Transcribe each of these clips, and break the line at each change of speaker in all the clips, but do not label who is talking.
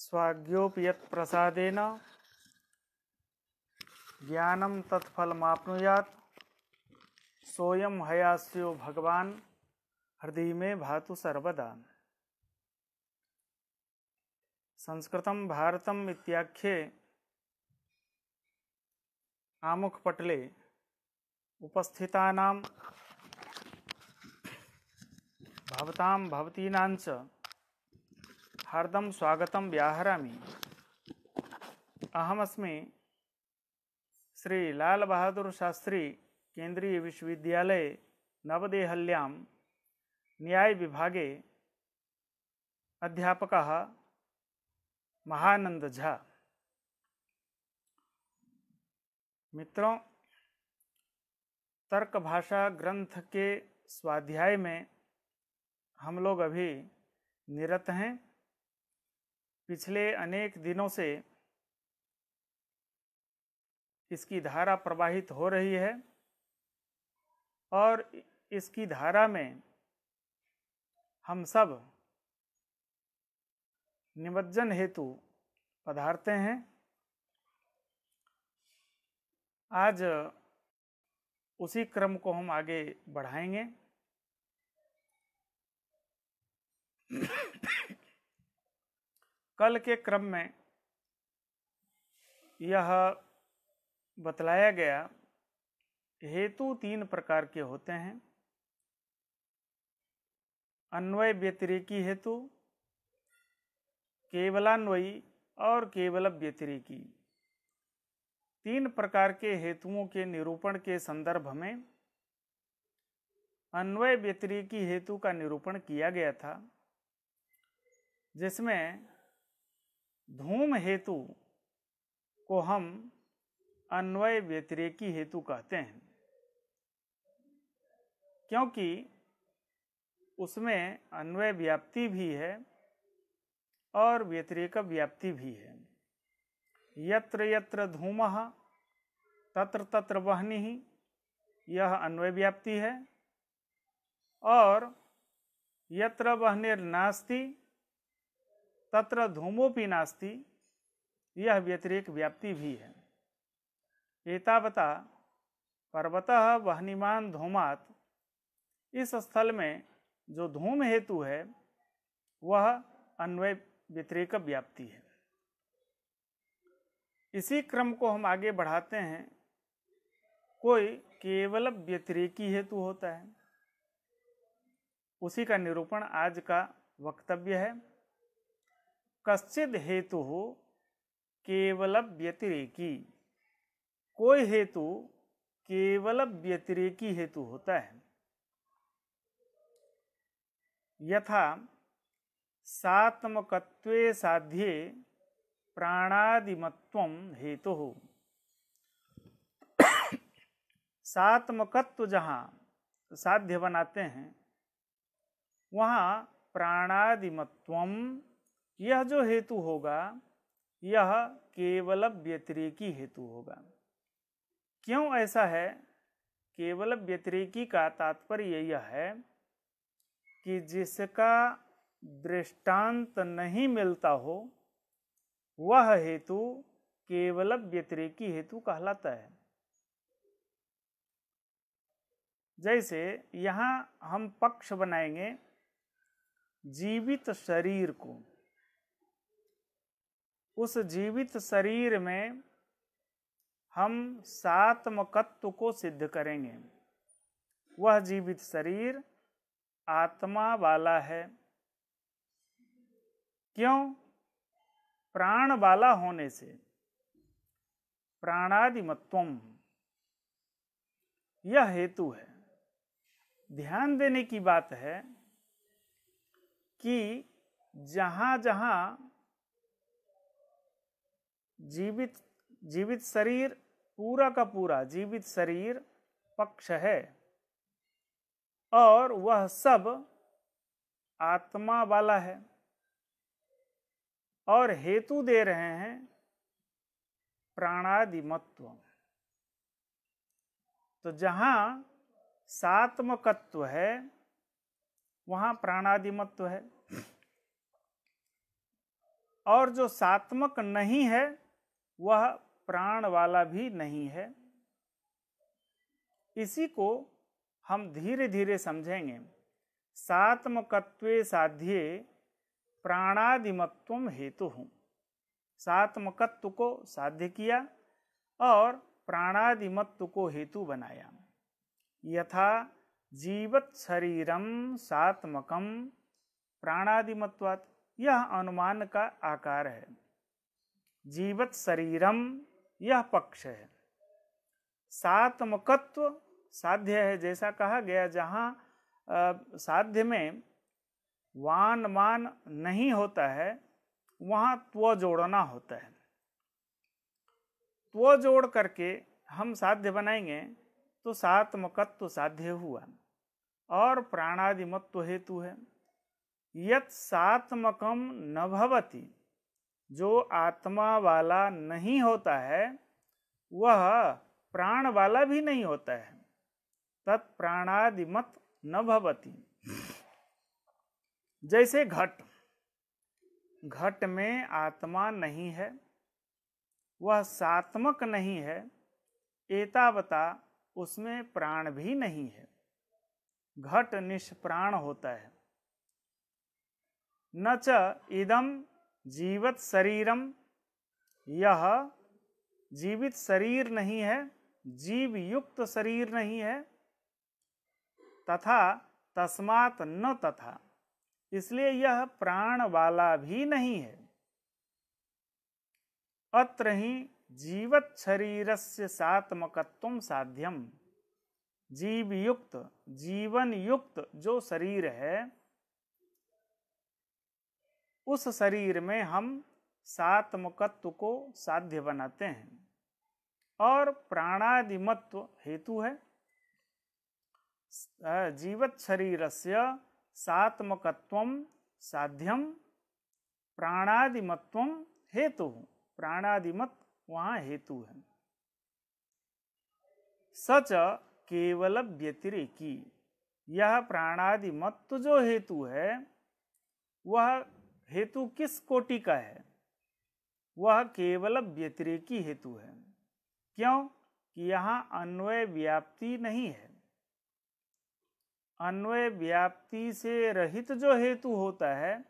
स्वाज्ञोपि यत्प्रसादेन ज्ञानं तत्फलमाप्नुयात् सोऽयं हयास्यो भगवान् हृदय में भातु सर्वदा। संस्कृतं भारतम् इत्याख्ये आमुखपटले उपस्थितानां भवतां भवतीनां च हार्दं स्वागतं व्याहरामि। अहमस्मि श्री लाल बहादुर शास्त्री केंद्रीय विश्वविद्यालय नवदेहल्यां न्याय विभागे अध्यापकः महानंद झा। मित्रों, तर्क भाषा ग्रंथ के स्वाध्याय में हम लोग अभी निरत हैं। पिछले अनेक दिनों से इसकी धारा प्रवाहित हो रही है और इसकी धारा में हम सब निमज्जन हेतु पधारते हैं। आज उसी क्रम को हम आगे बढ़ाएंगे। कल के क्रम में यह बतलाया गया हेतु तीन प्रकार के होते हैं: अन्वय व्यतिरेकी हेतु, केवलान्वयी और केवल व्यतिरेकी। तीन प्रकार के हेतुओं के निरूपण के संदर्भ में अन्वय व्यतिरेकी हेतु का निरूपण किया गया था, जिसमें धूम हेतु को हम अन्वय व्यतिरेकी हेतु कहते हैं, क्योंकि उसमें अन्वय व्याप्ति भी है और व्यतिरेक व्याप्ति भी है। यत्र यत्र धूमः तत्र तत्र वह्निः, यह अन्वय व्याप्ति है, और यत्र वह्निर्नास्ति तत्र धूमोपि नास्ति, यह व्यतिरेक व्याप्ति भी है। एतावता पर्वतः वह्निमान धूमात्, इस स्थल में जो धूम हेतु है वह अन्वय व्यतिरेक व्याप्ति है। इसी क्रम को हम आगे बढ़ाते हैं। कोई केवल व्यतिरेकी हेतु होता है, उसी का निरूपण आज का वक्तव्य है। कश्चिद हेतु केवल व्यतिरेकी, कोई हेतु केवल व्यतिरेकी हेतु होता है। यथा सात्मकत्वे साध्ये प्राणादिमत्वं हेतु। सात्मकत्व जहाँ साध्य बनाते हैं वहाँ प्राणादिमत्वम, यह जो हेतु होगा यह केवल व्यतिरेकी हेतु होगा। क्यों ऐसा है? केवल व्यतिरेकी का तात्पर्य यह है कि जिसका दृष्टांत नहीं मिलता हो वह हेतु केवल व्यतिरेकी हेतु कहलाता है। जैसे यहाँ हम पक्ष बनाएंगे जीवित शरीर को। उस जीवित शरीर में हम सात्मकत्व को सिद्ध करेंगे। वह जीवित शरीर आत्मा वाला है। क्यों? प्राण वाला होने से। प्राणादिमत्वम यह हेतु है। ध्यान देने की बात है कि जहां जहां जीवित शरीर, पूरा का पूरा जीवित शरीर पक्ष है और वह सब आत्मा वाला है, और हेतु दे रहे हैं प्राणादिमत्व। तो जहां सात्मकत्व है वहां प्राणादिमत्व है। और जो सात्मक नहीं है वह प्राण वाला भी नहीं है। इसी को हम धीरे धीरे समझेंगे। सात्मकत्वे साध्ये प्राणादिमत्वम हेतु हूँ। सात्मकत्व को साध्य किया और प्राणादिमत्व को हेतु बनाया। यथा जीवत शरीरम सात्मकम प्राणादिमत्वात्, यह अनुमान का आकार है। जीवत शरीरम यह पक्ष है। सात्मकत्व साध्य है, जैसा कहा गया, जहाँ साध्य में वान मान नहीं होता है वहाँ त्व जोड़ना होता है। त्व जोड़ करके हम साध्य बनाएंगे तो सात्मकत्व साध्य हुआ और प्राणादिमत्व हेतु है। यत् सात्मकम न भवति, जो आत्मा वाला नहीं होता है वह प्राण वाला भी नहीं होता है। तत् प्राणादिमत न भवति। जैसे घट, घट में आत्मा नहीं है, वह सात्मक नहीं है, एतावता उसमें प्राण भी नहीं है। घट निष्प्राण होता है। न च इदम जीवत शरीरम, यह जीवित शरीर नहीं है, जीव युक्त शरीर नहीं है। तथा तस्मात् न तथा, इसलिए यह प्राण वाला भी नहीं है। अत्र ही जीवत शरीरस्य सात्मकत्वं साध्यम। जीव युक्त, जीवन युक्त जो शरीर है, उस शरीर में हम सात्मकत्व को साध्य बनाते हैं और प्राणादिमत्व हेतु है। जीवत शरीरस्य सात्मकत्वं साध्यम प्राणादिमत्वं हेतु। प्राणादिमत वहाँ हेतु है। सच केवल व्यतिरेकी, यह प्राणादिमत्व जो हेतु है वह हेतु किस कोटि का है? वह केवल व्यतिरेकी हेतु है। क्यों? कि यहाँ अन्वय व्याप्ति नहीं है। अन्वय व्याप्ति से रहित जो हेतु होता है,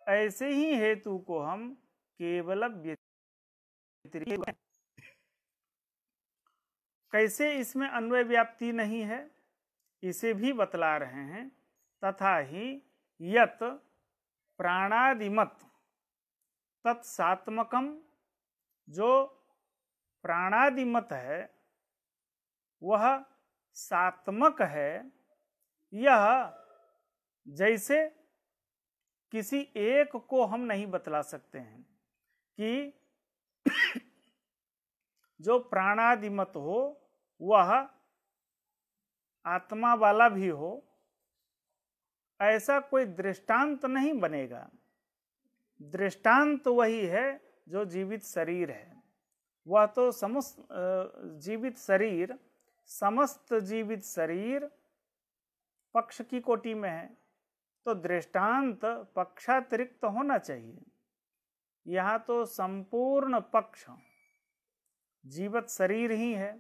ऐसे ही हेतु को हम केवल व्यतिरेकी। कैसे इसमें अन्वय व्याप्ति नहीं है, इसे भी बतला रहे हैं। तथा ही यत प्राणादिमत तत्सात्मकम, जो प्राणादिमत है वह सात्मक है। यह जैसे किसी एक को हम नहीं बतला सकते हैं कि जो प्राणादिमत हो वह आत्मा वाला भी हो, ऐसा कोई दृष्टांत नहीं बनेगा। दृष्टांत वही है जो जीवित शरीर है। वह तो समस्त जीवित शरीर, समस्त जीवित शरीर पक्ष की कोटि में है, तो दृष्टांत पक्षातिरिक्त होना चाहिए। यहाँ तो संपूर्ण पक्ष जीवित शरीर ही है,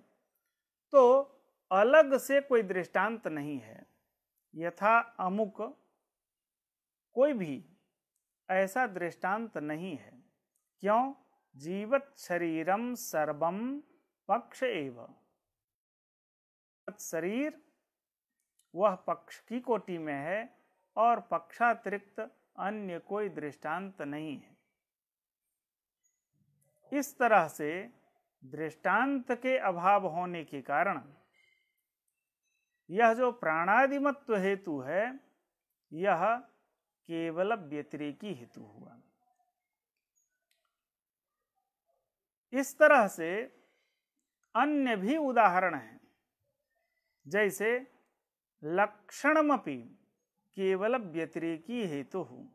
तो अलग से कोई दृष्टांत नहीं है। यथा अमुक, कोई भी ऐसा दृष्टांत नहीं है। क्यों? जीवत शरीरम सर्वम पक्ष एव। शरीर वह पक्ष की कोटि में है और पक्षातिरिक्त अन्य कोई दृष्टांत नहीं है। इस तरह से दृष्टांत के अभाव होने के कारण यह जो प्राणादिमत्व हेतु है यह केवल व्यतिरेकी हेतु हुआ। इस तरह से अन्य भी उदाहरण हैं, जैसे लक्षणमपि केवल व्यतिरेकी हेतु हो।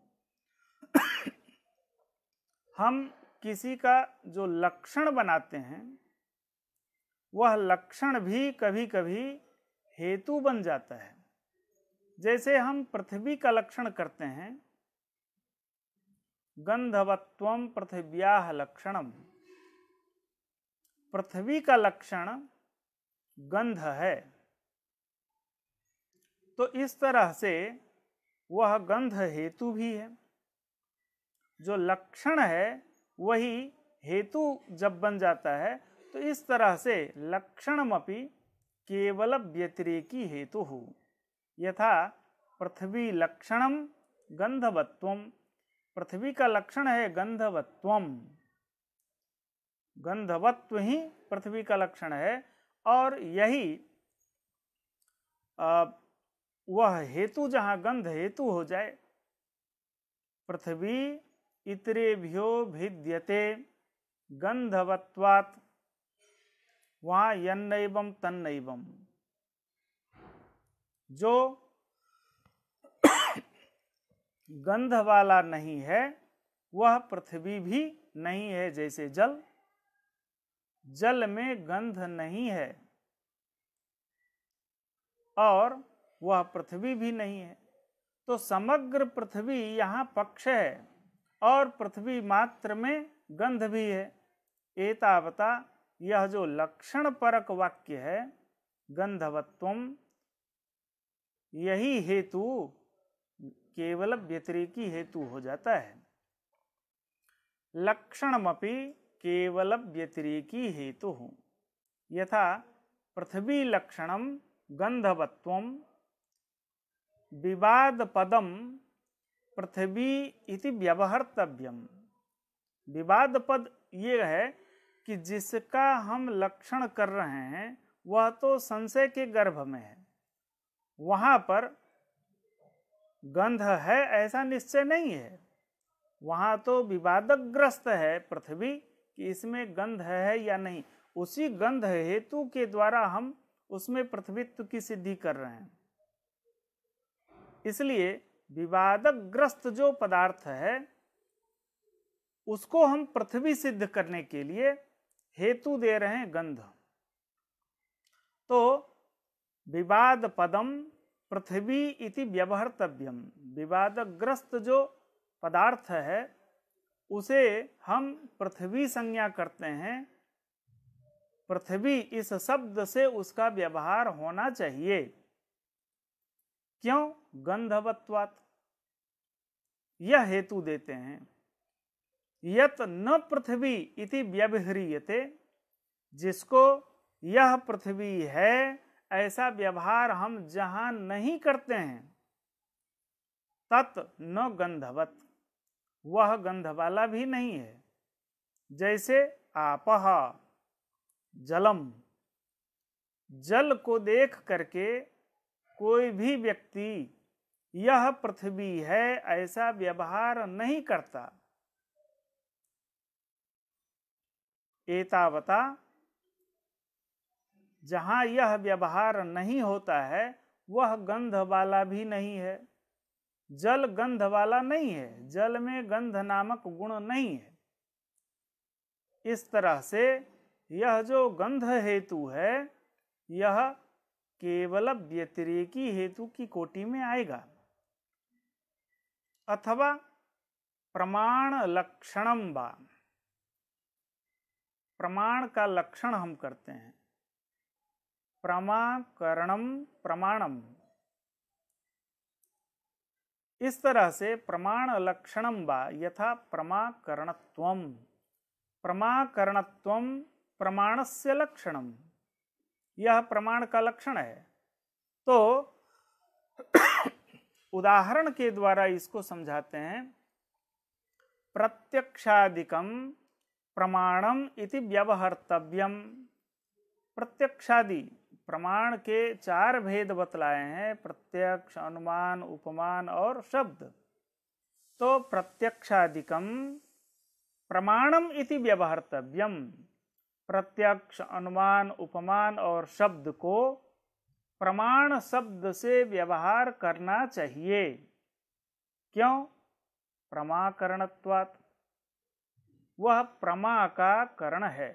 हम किसी का जो लक्षण बनाते हैं वह लक्षण भी कभी कभी हेतु बन जाता है। जैसे हम पृथ्वी का लक्षण करते हैं गंधवत्वम पृथिव्याः लक्षणम। पृथ्वी का लक्षण गंध है, तो इस तरह से वह गंध हेतु भी है। जो लक्षण है वही हेतु जब बन जाता है, तो इस तरह से लक्षणमपि केवल व्यतिरेकी हेतु हो। यथा पृथ्वी लक्षणम गंधवत्वम, पृथ्वी का लक्षण है गंधवत्वम, गंधवत्व ही पृथ्वी का लक्षण है। और यही वह हेतु जहां गंध हेतु हो जाए, पृथ्वी इतरेभ्यो भिद्यते गंधवत्वात्, वहां यन्नैवं तन्नैवं, जो गंध वाला नहीं है वह पृथ्वी भी नहीं है। जैसे जल, जल में गंध नहीं है और वह पृथ्वी भी नहीं है, तो समग्र पृथ्वी यहाँ पक्ष है और पृथ्वी मात्र में गंध भी है। एतावता यह जो लक्षण परक वाक्य है गंधवत्वम, यही हेतु केवल व्यतिरेकी हेतु हो जाता है। लक्षणमपि केवल व्यतिरेकी हेतु हो। यथा पृथ्वी लक्षणम गंधवत्वम विवाद पदम पृथ्वी इति व्यवहर्तव्यम। विवाद पद ये है कि जिसका हम लक्षण कर रहे हैं वह तो संशय के गर्भ में है, वहां पर गंध है ऐसा निश्चय नहीं है, वहां तो विवादग्रस्त है पृथ्वी कि इसमें गंध है या नहीं। उसी गंध हेतु के द्वारा हम उसमें पृथ्वीत्व की सिद्धि कर रहे हैं। इसलिए विवादग्रस्त जो पदार्थ है उसको हम पृथ्वी सिद्ध करने के लिए हेतु दे रहे हैं गंध। तो विवाद पदम पृथ्वी इति व्यवहर्तव्यम, विवादग्रस्त जो पदार्थ है उसे हम पृथ्वी संज्ञा करते हैं। पृथ्वी इस शब्द से उसका व्यवहार होना चाहिए। क्यों? गंधवत्वात्, यह हेतु देते हैं। यत न पृथ्वी इति व्यवह्रियते, जिसको यह पृथ्वी है ऐसा व्यवहार हम जहां नहीं करते हैं, तत् न गंधवत, वह गंध वाला भी नहीं है। जैसे आपह जलम, जल को देख करके कोई भी व्यक्ति यह पृथ्वी है ऐसा व्यवहार नहीं करता। एतावता जहां यह व्यवहार नहीं होता है वह गंध वाला भी नहीं है। जल गंध वाला नहीं है, जल में गंध नामक गुण नहीं है। इस तरह से यह जो गंध हेतु है यह केवल व्यतिरेकी हेतु की कोटि में आएगा। अथवा प्रमाण लक्षणम वा, प्रमाण का लक्षण हम करते हैं। प्रमाकरणम प्रमाणम, इस तरह से प्रमाण लक्षणम वा यथा प्रमाकरणत्वम, प्रमाकरणत्वम प्रमाणस्य लक्षणम, यह प्रमाण का लक्षण है। तो उदाहरण के द्वारा इसको समझाते हैं। प्रत्यक्षादिकम प्रमाणम इति व्यवहर्तव्यम, प्रत्यक्षादि प्रमाण के 4 भेद बतलाए हैं, प्रत्यक्ष, अनुमान, उपमान और शब्द। तो प्रत्यक्षादिकम प्रमाणम इति व्यवहर्तव्यम, प्रत्यक्ष, अनुमान, उपमान और शब्द को प्रमाण शब्द से व्यवहार करना चाहिए। क्यों? प्रमाकरणत्वात्, वह प्रमा का करण है।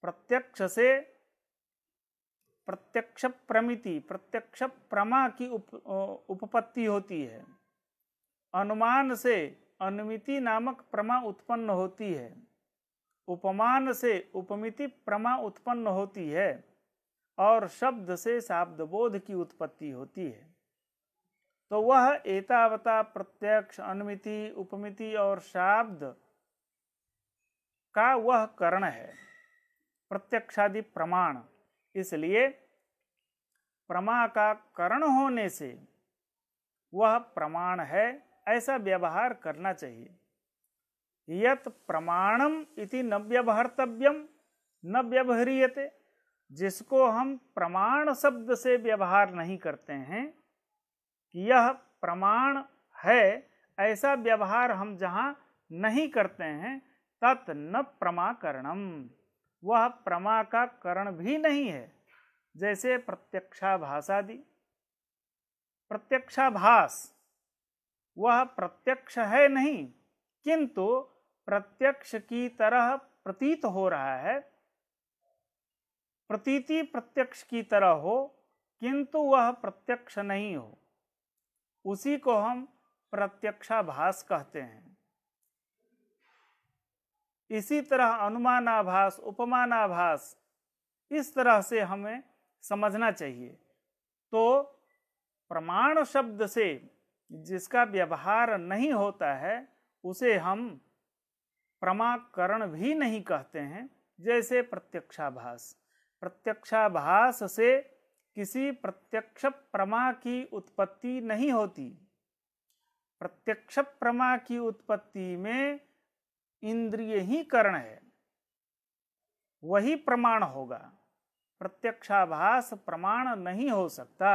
प्रत्यक्ष से प्रत्यक्ष प्रमिति, प्रत्यक्ष प्रमा की उपपत्ति होती है। अनुमान से अनुमिति नामक प्रमा उत्पन्न होती है, उपमान से उपमिति प्रमा उत्पन्न होती है और शब्द से शाब्दबोध की उत्पत्ति होती है, तो वह एतावता प्रत्यक्ष अनुमिति उपमिति और शाब्द का वह करण है, प्रत्यक्षादि प्रमाण। इसलिए प्रमा का करण होने से वह प्रमाण है, ऐसा व्यवहार करना चाहिए। यत् प्रमाणम इति न व्यवहर्तव्यम न व्यवह्रियते, जिसको हम प्रमाण शब्द से व्यवहार नहीं करते हैं कि यह प्रमाण है, ऐसा व्यवहार हम जहाँ नहीं करते हैं, तत् न प्रमाकरणम, वह प्रमा का करण भी नहीं है। जैसे प्रत्यक्षाभासादि, प्रत्यक्षाभास वह प्रत्यक्ष है नहीं, किंतु प्रत्यक्ष की तरह प्रतीत हो रहा है, प्रतीति प्रत्यक्ष की तरह हो किंतु वह प्रत्यक्ष नहीं हो, उसी को हम प्रत्यक्षाभास कहते हैं। इसी तरह अनुमानाभास, उपमानाभास, इस तरह से हमें समझना चाहिए। तो प्रमाण शब्द से जिसका व्यवहार नहीं होता है उसे हम प्रमाकरण भी नहीं कहते हैं। जैसे प्रत्यक्षाभास, प्रत्यक्षाभास से किसी प्रत्यक्ष प्रमा की उत्पत्ति नहीं होती। प्रत्यक्ष प्रमा की उत्पत्ति में इंद्रिय ही कारण है, वही प्रमाण होगा। प्रत्यक्षाभास प्रमाण नहीं हो सकता।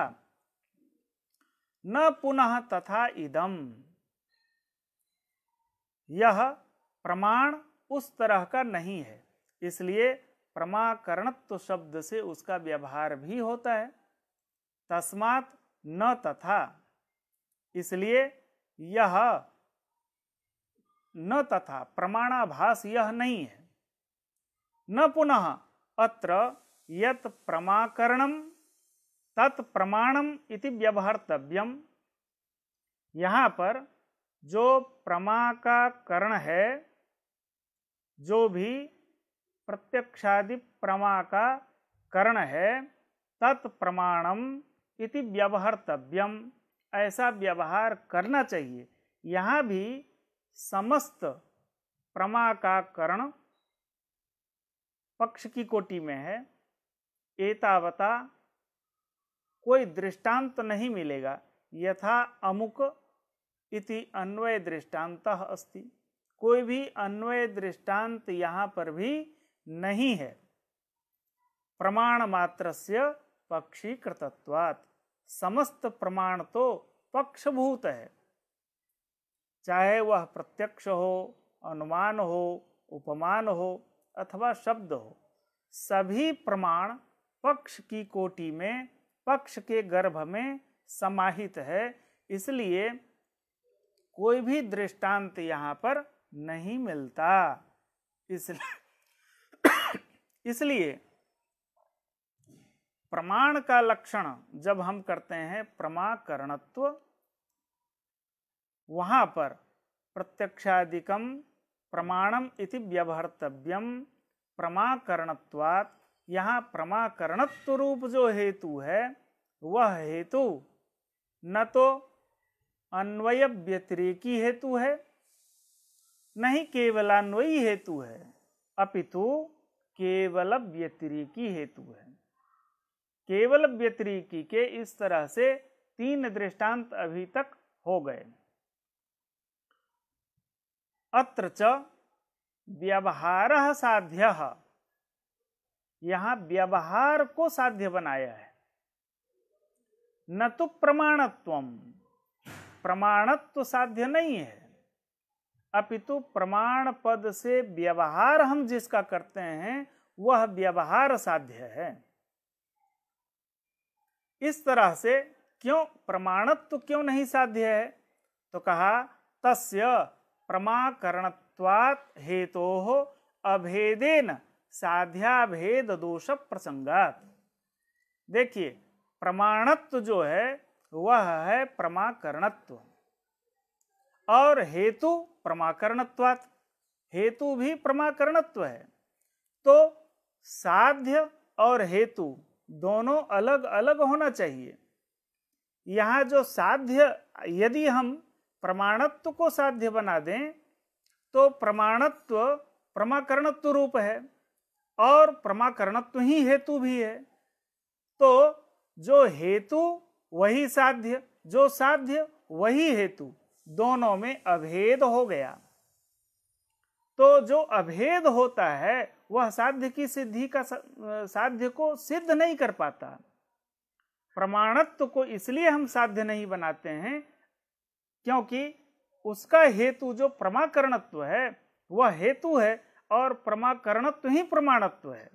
न पुनः तथा इदम, यह प्रमाण उस तरह का नहीं है, इसलिए प्रमाकरणत्व शब्द से उसका व्यवहार भी होता है। तस्मात् न तथा, इसलिए यह न तथा प्रमाणाभास यह नहीं है। न पुनः अत्र यत् प्रमाकरणम तत् प्रमाणम इति व्यवहर्तव्यम, यहाँ पर जो प्रमा का करण है, जो भी प्रत्यक्षादि प्रमा का करण है, तत् प्रमाणम इति व्यवहर्तव्यम, ऐसा व्यवहार करना चाहिए। यहाँ भी समस्त प्रमा का करण पक्ष की कोटि में है। एतावता कोई दृष्टांत नहीं मिलेगा। यथा अमुक इति अन्वय दृष्टान्तः अस्ति, कोई भी अन्वय दृष्टांत यहाँ पर भी नहीं है। प्रमाण मात्रस्य पक्षीकृतत्वात्, समस्त प्रमाण तो पक्षभूत है, चाहे वह प्रत्यक्ष हो, अनुमान हो, उपमान हो अथवा शब्द हो। सभी प्रमाण पक्ष की कोटि में, पक्ष के गर्भ में समाहित है। इसलिए कोई भी दृष्टांत यहाँ पर नहीं मिलता। इसलिए प्रमाण का लक्षण जब हम करते हैं प्रमाकरणत्व, वहां पर प्रत्यक्षादिकम प्रमाणम इति व्यवहर्तव्यम प्रमाकरणत्वात्, यहाँ प्रमाकरणत्व रूप जो हेतु है वह हेतु न तो अन्वय व्यतिरेकी हेतु है, नहीं केवलान्वयी हेतु है, अपितु केवल व्यतिरेकी हेतु है। केवल व्यतिरेकी के इस तरह से 3 दृष्टांत अभी तक हो गए। अत्र च व्यवहारः साध्यः, यहाँ व्यवहार को साध्य बनाया है। न तो प्रमाणत्वम, प्रमाणत्व साध्य नहीं है, अपितु प्रमाण पद से व्यवहार हम जिसका करते हैं वह व्यवहार साध्य है। इस तरह से क्यों प्रमाणत्व क्यों नहीं साध्य है, तो कहा तस्य प्रमाकरणत्वात् हेतोः अभेदेन साध्याभेद दोष प्रसंगात। देखिए, प्रमाणत्व जो है वह है प्रमाकरणत्व, और हेतु प्रमाकरणत्वात्, हेतु भी प्रमाकरणत्व है। तो साध्य और हेतु दोनों अलग अलग होना चाहिए। यहाँ जो साध्य, यदि हम प्रमाणत्व को साध्य बना दें तो प्रमाणत्व प्रमाकरणत्व रूप है और प्रमाकरणत्व ही हेतु भी है। तो जो हेतु वही साध्य, जो साध्य वही हेतु, दोनों में अभेद हो गया। तो जो अभेद होता है वह साध्य की सिद्धि का साध्य को सिद्ध नहीं कर पाता। प्रमाणत्व को इसलिए हम साध्य नहीं बनाते हैं क्योंकि उसका हेतु जो प्रमाकरणत्व है वह हेतु है और प्रमाकरणत्व ही प्रमाणत्व है।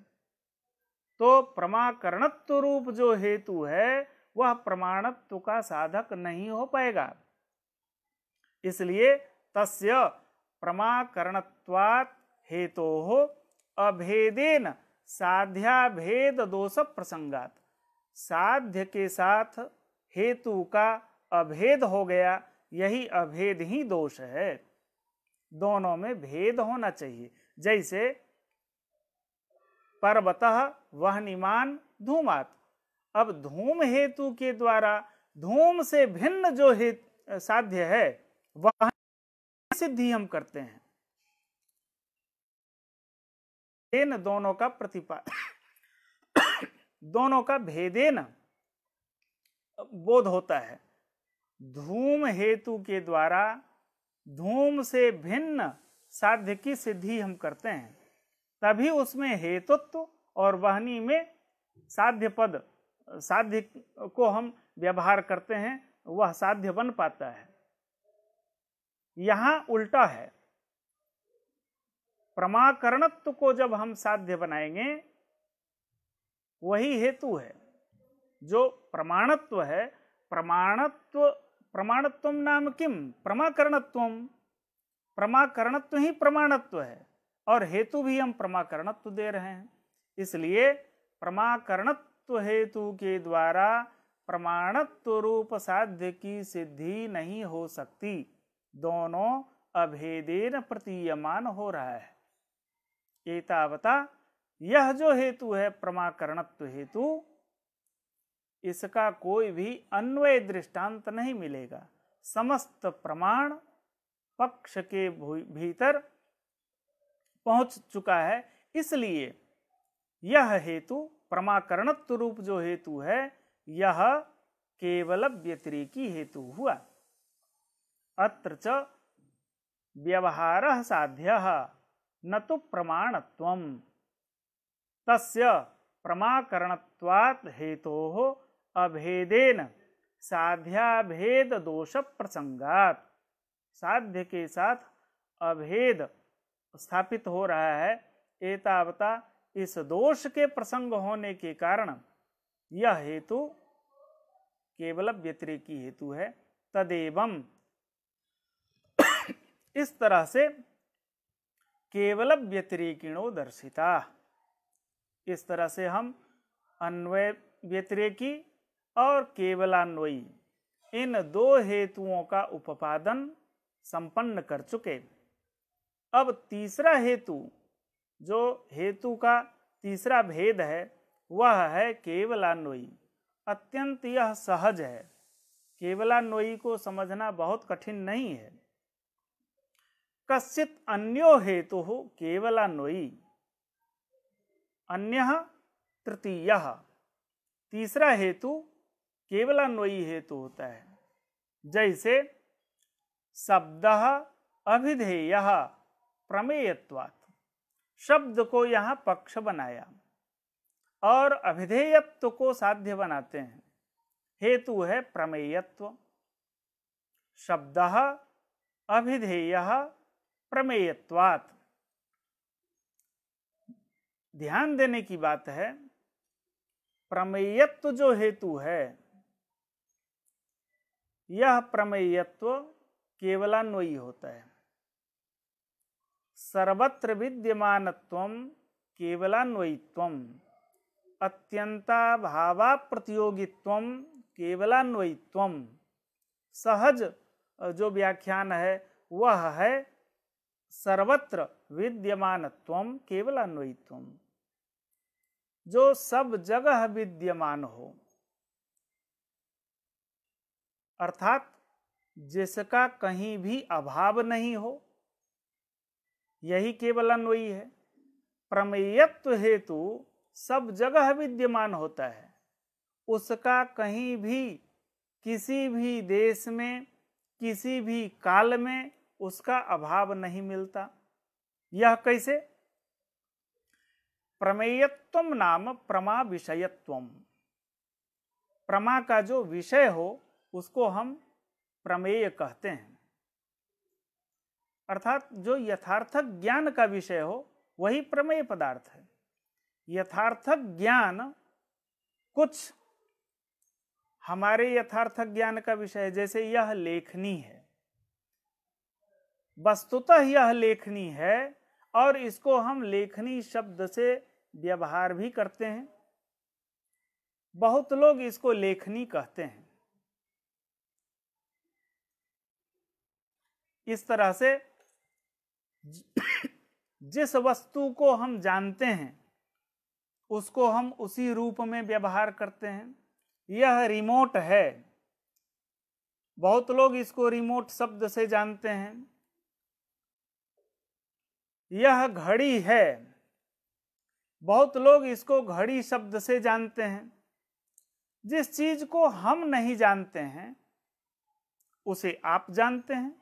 तो प्रमाकरणत्व रूप जो हेतु है वह प्रमाणत्व का साधक नहीं हो पाएगा। इसलिए तस्य प्रमाकरणत्वात् हेतोः अभेदेन साध्याभेद दोष प्रसंगात, साध्य के साथ हेतु का अभेद हो गया, यही अभेद ही दोष है। दोनों में भेद होना चाहिए। जैसे पर्वतः वह्निमान धूमात्, अब धूम हेतु के द्वारा धूम से भिन्न जो साध्य है वह सिद्धि हम करते हैं। इन दोनों का दोनों का भेदेन बोध होता है। धूम हेतु के द्वारा धूम से भिन्न साध्य की सिद्धि हम करते हैं, तभी उसमें हेतुत्व और वहनी में साध्य पद, साध्य को हम व्यवहार करते हैं, वह साध्य बन पाता है। यहां उल्टा है। प्रमाकरणत्व को जब हम साध्य बनाएंगे वही हेतु है। जो प्रमाणत्व है, प्रमाणत्व नाम किम प्रमाकरणत्वम, प्रमाकरणत्व ही प्रमाणत्व है और हेतु भी हम प्रमाकरणत्व दे रहे हैं। इसलिए प्रमाकरणत्व हेतु के द्वारा प्रमाणत्व रूप साध्य की सिद्धि नहीं हो सकती। दोनों अभेदेन प्रतीयमान हो रहा है। एतावता यह जो हेतु है प्रमाकरणत्व हेतु, इसका कोई भी अन्वय दृष्टांत नहीं मिलेगा। समस्त प्रमाण पक्ष के भीतर पहुंच चुका है। इसलिए यह हेतु प्रमाकरणत्व रूप जो हेतु है यह केवल व्यतिरेकी हेतु हुआ। अत्र च व्यवहारः साध्यः न तु प्रमाणत्वम्, तस्य प्रमाकरणत्वात् हेतोः अभेदेन साध्याभेद दोष प्रसंगात, साध्य के साथ अभेद स्थापित हो रहा है। एतावता इस दोष के प्रसंग होने के कारण यह हेतु केवल व्यतिरेकी हेतु है। तदेवं, इस तरह से केवल व्यतिरेकिणो दर्शिता, इस तरह से हम अन्वय व्यतिरेकी और केवलान्वयी इन दो हेतुओं का उपादान संपन्न कर चुके। अब तीसरा हेतु, जो हेतु का तीसरा भेद है वह है केवलान्वयी। अत्यंत यह सहज है, केवलान्वयी को समझना बहुत कठिन नहीं है। कश्चित अन्यो हेतु केवलान्वयी, अन्यः तृतीयः, तीसरा हेतु केवलान्वयी हेतु होता है। जैसे शब्दः अभिधेयः प्रमेयत्वात्, शब्द को यहाँ पक्ष बनाया और अभिधेयत्व को साध्य बनाते हैं। हेतु है प्रमेयत्व। शब्दः अभिधेयः प्रमेयत्वात्। ध्यान देने की बात है, प्रमेयत्व जो हेतु है यह प्रमेयत्व केवलान्वयी होता है। सर्वत्र विद्यमानत्वं केवलान्वयित्वं, अत्यंताभावाप्रतियोगित्वं केवलान्वयित्वं। सहज जो व्याख्यान है वह है सर्वत्र विद्यमानत्वम केवलान्वयित्वम, जो सब जगह विद्यमान हो, अर्थात जिसका कहीं भी अभाव नहीं हो, यही केवल अन्वयी है। प्रमेयत्व हेतु सब जगह विद्यमान होता है, उसका कहीं भी किसी भी देश में किसी भी काल में उसका अभाव नहीं मिलता। यह कैसे? प्रमेयत्वम नाम प्रमा विषयत्वम, प्रमा का जो विषय हो उसको हम प्रमेय कहते हैं, अर्थात जो यथार्थक ज्ञान का विषय हो वही प्रमेय पदार्थ है। यथार्थक ज्ञान कुछ हमारे यथार्थक ज्ञान का विषय है, जैसे यह लेखनी है, वस्तुतः यह लेखनी है और इसको हम लेखनी शब्द से व्यवहार भी करते हैं। बहुत लोग इसको लेखनी कहते हैं। इस तरह से जिस वस्तु को हम जानते हैं उसको हम उसी रूप में व्यवहार करते हैं। यह रिमोट है, बहुत लोग इसको रिमोट शब्द से जानते हैं। यह घड़ी है, बहुत लोग इसको घड़ी शब्द से जानते हैं। जिस चीज को हम नहीं जानते हैं उसे आप जानते हैं,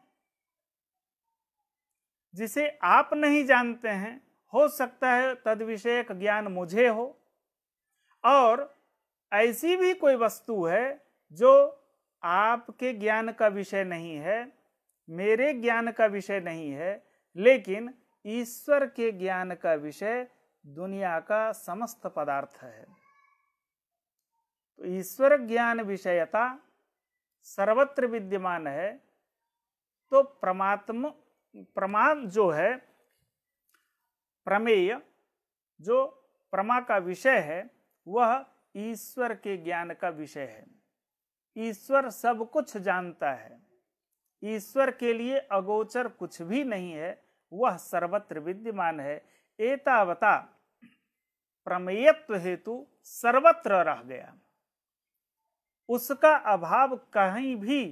जिसे आप नहीं जानते हैं हो सकता है तद विषयक ज्ञान मुझे हो, और ऐसी भी कोई वस्तु है जो आपके ज्ञान का विषय नहीं है, मेरे ज्ञान का विषय नहीं है, लेकिन ईश्वर के ज्ञान का विषय दुनिया का समस्त पदार्थ है। तो ईश्वर ज्ञान विषयता सर्वत्र विद्यमान है। तो प्रमा जो है, प्रमेय जो प्रमा का विषय है वह ईश्वर के ज्ञान का विषय है। ईश्वर सब कुछ जानता है, ईश्वर के लिए अगोचर कुछ भी नहीं है, वह सर्वत्र विद्यमान है। एतावता प्रमेयत्व हेतु सर्वत्र रह गया, उसका अभाव कहीं भी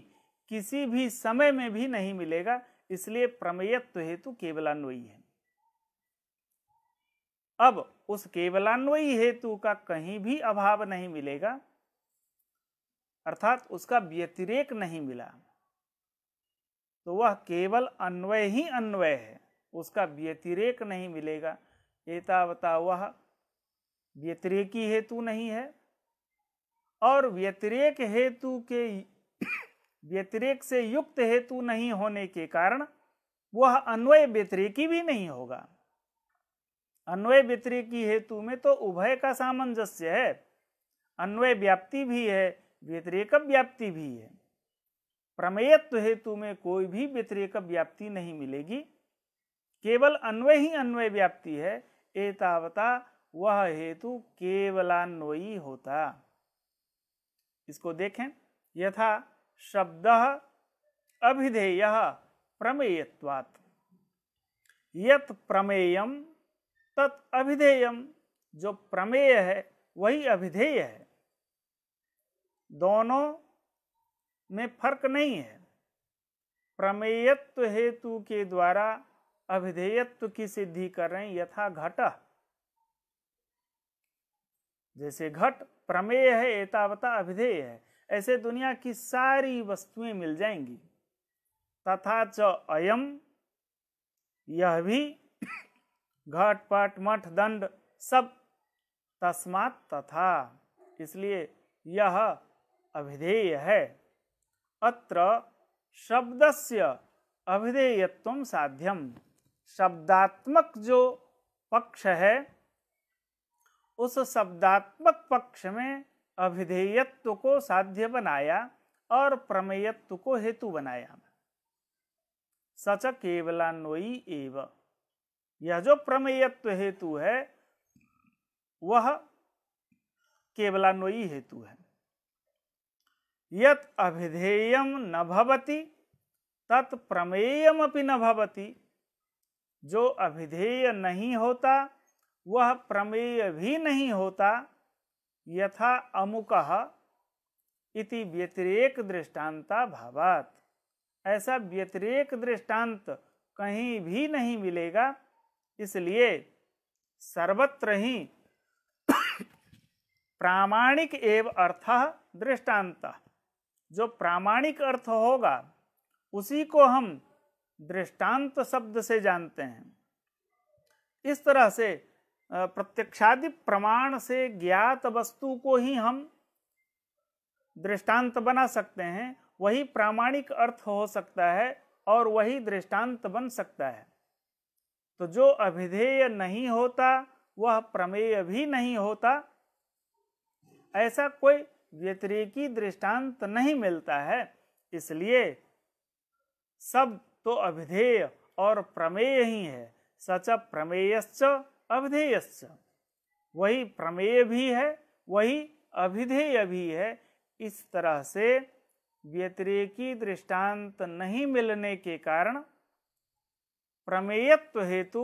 किसी भी समय में भी नहीं मिलेगा, इसलिए प्रमेयत्व हेतु केवलान्वयी है। अब उस केवलान्वयी हेतु का कहीं भी अभाव नहीं मिलेगा, अर्थात उसका व्यतिरेक नहीं मिला, तो वह केवल अन्वय ही अन्वय है, उसका व्यतिरेक नहीं मिलेगा। एतावता वह व्यतिरेकी हेतु नहीं है, और व्यतिरेक हेतु के व्यतिरेक से युक्त हेतु नहीं होने के कारण वह अन्वय व्यतिरेकी भी नहीं होगा। अन्वय व्यतिरेकी हेतु में तो उभय का सामंजस्य है, अन्वय व्याप्ति भी है, व्यतिरेक व्याप्ति भी है। प्रमेयत्व हेतु में कोई भी व्यतिरेक व्याप्ति नहीं मिलेगी, केवल अन्वय ही अन्वय व्याप्ति है। एतावता वह हेतु केवलान्वयी होता। इसको देखें, यथा शब्द अभिधेय प्रमेयत्वात्, यत् प्रमेयम तत् अभिधेयम, जो प्रमेय है वही अभिधेय है, दोनों में फर्क नहीं है। प्रमेयत्व हेतु के द्वारा अभिधेयत्व की सिद्धि कर रहे हैं। यथा घट, जैसे घट प्रमेय है, एतावता अभिधेय है, ऐसे दुनिया की सारी वस्तुएं मिल जाएंगी। तथा च अयम, यह भी घट पट मठ दंड सब तस्मात् तथा, इसलिए यह अभिधेय है। अत्र शब्दस्य अभिधेयत्वं साध्यम, शब्दात्मक जो पक्ष है उस शब्दात्मक पक्ष में अभिधेयत्व को साध्य बनाया और प्रमेयत्व को हेतु बनाया। सच केवलान्वयी एव, यह जो प्रमेयत्व हेतु है वह केवलान्वयी हेतु है। यत् अभिधेयम न भवति तत् प्रमेयमपि न भवति, जो अभिधेय नहीं होता वह प्रमेय भी नहीं होता। यथा अमुकः इति व्यतिरेक दृष्टांता भावात्। ऐसा व्यतिरेक दृष्टांत कहीं भी नहीं मिलेगा, इसलिए सर्वत्र ही प्रामाणिक एव अर्थः दृष्टांतः, जो प्रामाणिक अर्थ होगा उसी को हम दृष्टांत शब्द से जानते हैं। इस तरह से प्रत्यक्षादि प्रमाण से ज्ञात वस्तु को ही हम दृष्टांत बना सकते हैं, वही प्रामाणिक अर्थ हो सकता है और वही दृष्टांत बन सकता है। तो जो अभिधेय नहीं होता वह प्रमेय भी नहीं होता, ऐसा कोई व्यतिरेकी दृष्टांत नहीं मिलता है। इसलिए सब तो अभिधेय और प्रमेय ही है। सच प्रमेयश्च अभिधेयश्च, वही प्रमेय भी है वही अभिधेय भी है। इस तरह से व्यतिरेकी दृष्टांत नहीं मिलने के कारण प्रमेयत्व हेतु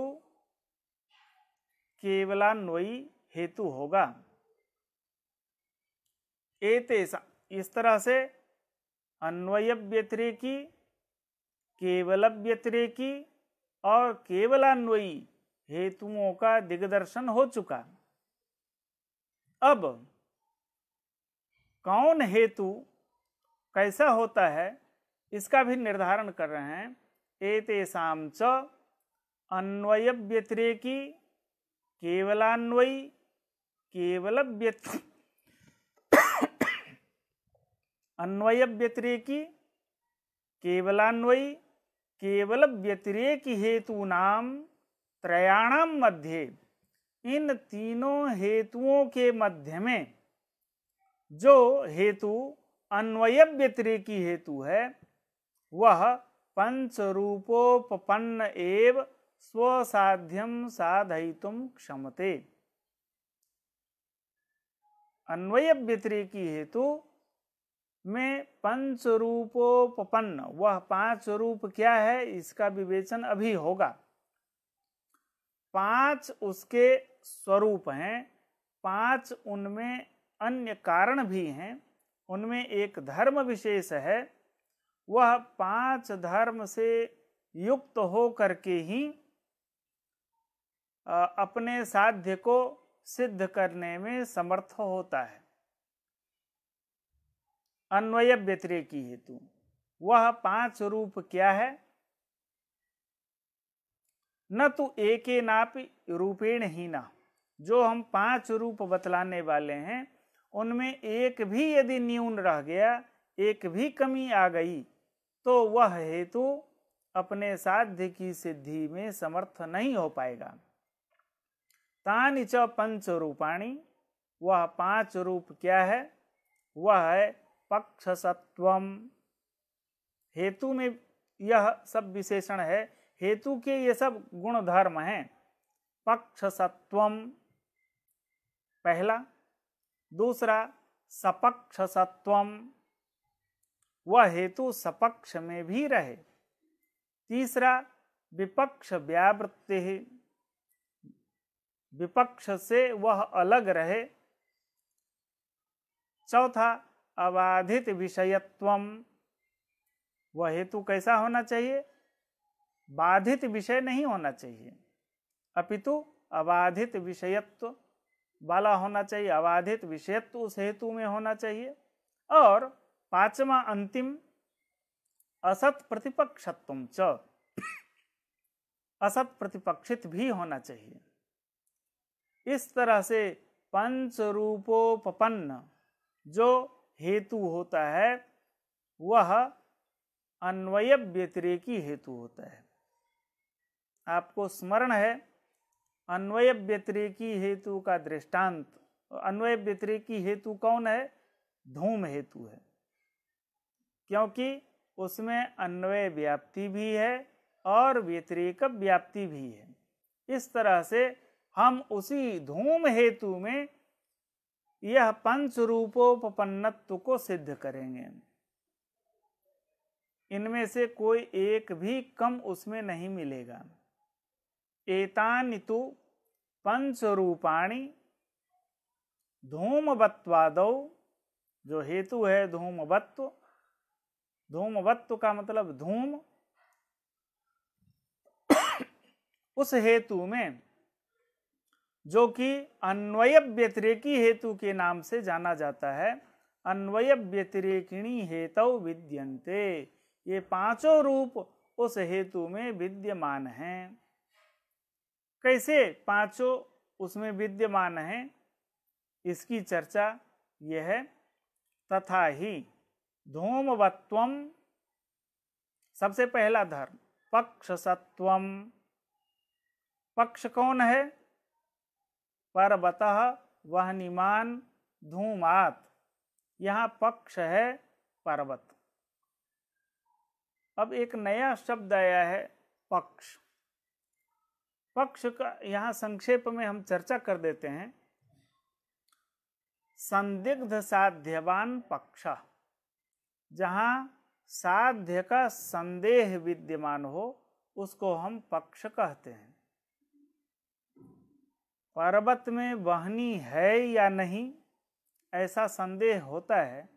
केवलान्वयी हेतु होगा। एतेषा, इस तरह से अन्वय व्यतिरेकी, केवल व्यतिरेकी और केवलान्वयी हेतुओं का दिग्दर्शन हो चुका। अब कौन हेतु कैसा होता है इसका भी निर्धारण कर रहे हैं। एतेषां च अन्वय व्यतिरेकी केवलान्वयी अन्वय व्यतिरेकी केवलान्वयी केवल व्यतिरेकी हेतूनां त्रयाणां मध्ये, इन तीनों हेतुओं के मध्य में जो हेतु अन्वय व्यतिरेकी हेतु है वह पंचरूपोपपन्न एव स्वसाध्यम साधयितुम क्षमते। अन्वय व्यतिरेकी हेतु में पंचरूपोपपन्न, वह पांच रूप क्या है इसका विवेचन अभी होगा। पांच उसके स्वरूप हैं, पांच उनमें अन्य कारण भी हैं, उनमें एक धर्म विशेष है। वह पांच धर्म से युक्त हो करके ही अपने साध्य को सिद्ध करने में समर्थ होता है। अन्वय व्यतिरेकी हेतु वह पांच रूप क्या है? न तो एकेनापि रूपेण हीना, जो हम पांच रूप बतलाने वाले हैं उनमें एक भी यदि न्यून रह गया, एक भी कमी आ गई, तो वह हेतु अपने साध्य की सिद्धि में समर्थ नहीं हो पाएगा। तानि च पंच रूपाणि, वह पांच रूप क्या है? वह है पक्षसत्वम, हेतु में यह सब विशेषण है, हेतु के ये सब गुण धर्म हैं। पक्षसत्वम पहला, दूसरा सपक्षसत्वम, वह हेतु सपक्ष में भी रहे। तीसरा विपक्ष व्यावृत्ति, विपक्ष से वह अलग रहे। चौथा अबाधित विषयत्वम, वह हेतु कैसा होना चाहिए? बाधित विषय नहीं होना चाहिए, अपितु अबाधित विषयत्व वाला होना चाहिए। अबाधित विषयत्व उस हेतु में होना चाहिए। और पांचवा अंतिम असत प्रतिपक्षत्वम च, असत प्रतिपक्षित भी होना चाहिए। इस तरह से पंच रूपोपपन्न जो हेतु होता है वह अन्वय व्यतिरेकी हेतु होता है। आपको स्मरण है अन्वय व्यतिरेकी हेतु का दृष्टांत, अन्वय व्यतिरेकी हेतु कौन है? धूम हेतु है, क्योंकि उसमें अन्वय व्याप्ति भी है और व्यतिरेक व्याप्ति भी है। इस तरह से हम उसी धूम हेतु में यह पंच रूपोपपन्नत्व को सिद्ध करेंगे। इनमें से कोई एक भी कम उसमें नहीं मिलेगा। एतानि तु पंचरूपाणि धूमवत्वादौ, जो हेतु है धूमवत्व, धूमवत्व का मतलब धूम, उस हेतु में जो कि अन्वय व्यतिरेकी हेतु के नाम से जाना जाता है, अन्वय व्यतिरेकिणी हेतौ विद्यन्ते, ये पांचों रूप उस हेतु में विद्यमान हैं। कैसे पांचों उसमें विद्यमान हैं, इसकी चर्चा यह है। तथा ही धूमवत्वम, सबसे पहला धर्म पक्षसत्वम। पक्ष कौन है? पर्वतः वह्निमान धूमात्, यहाँ पक्ष है पर्वत। अब एक नया शब्द आया है पक्ष। पक्ष का यहाँ संक्षेप में हम चर्चा कर देते हैं। संदिग्ध साध्यवान पक्ष, जहाँ साध्य का संदेह विद्यमान हो उसको हम पक्ष कहते हैं। पर्वत में वह्नि है या नहीं ऐसा संदेह होता है,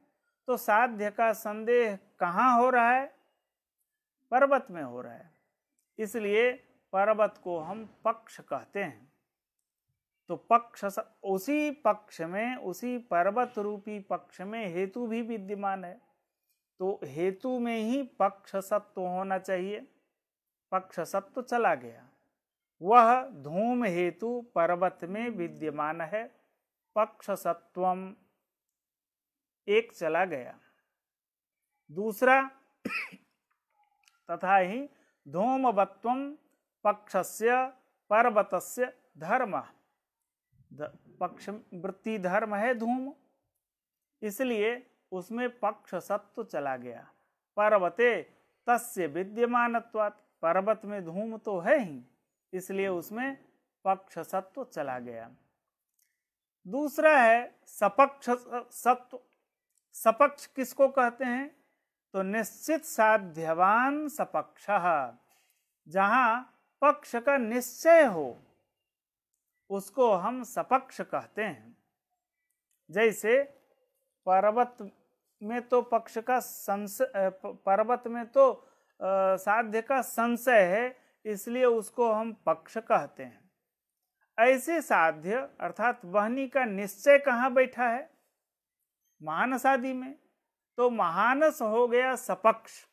तो साध्य का संदेह कहाँ हो रहा है? पर्वत में हो रहा है, इसलिए पर्वत को हम पक्ष कहते हैं। तो पक्ष, उसी पक्ष में, उसी पर्वत रूपी पक्ष में हेतु भी विद्यमान है, तो हेतु में ही पक्ष सत्व होना चाहिए। पक्ष सत्व चला गया, वह धूम हेतु पर्वत में विद्यमान है, पक्ष सत्वम एक चला गया। दूसरा तथा ही धूमवत्वम पक्षस्य पर्वतस्य धर्म, पक्ष वृत्ति धर्म है धूम, इसलिए उसमें पक्ष सत्व चला गया। पर्वते तस्य विद्यमानत्वात्, पर्वत में धूम तो है ही, इसलिए उसमें पक्ष सत्व चला गया। दूसरा है सपक्ष सत्व। सपक्ष किसको कहते हैं? तो निश्चित साध्यवान सपक्ष, जहां पक्ष का निश्चय हो उसको हम सपक्ष कहते हैं। जैसे पर्वत में तो पक्ष का पर्वत में तो साध्य का संशय है, इसलिए उसको हम पक्ष कहते हैं। ऐसे साध्य अर्थात वह्नि का निश्चय कहाँ बैठा है? मानस आदि में, तो महानस हो गया सपक्ष।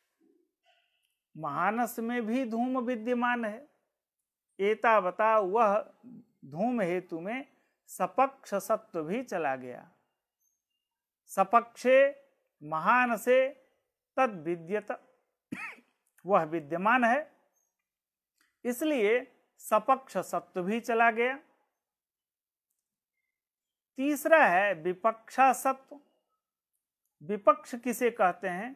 महानस में भी धूम विद्यमान है, एतावता वह धूम हेतु में सपक्ष सत्व भी चला गया। सपक्षे महानसे तद विद्यत, वह विद्यमान है, इसलिए सपक्ष सत्व भी चला गया। तीसरा है विपक्षा सत्व। विपक्ष किसे कहते हैं?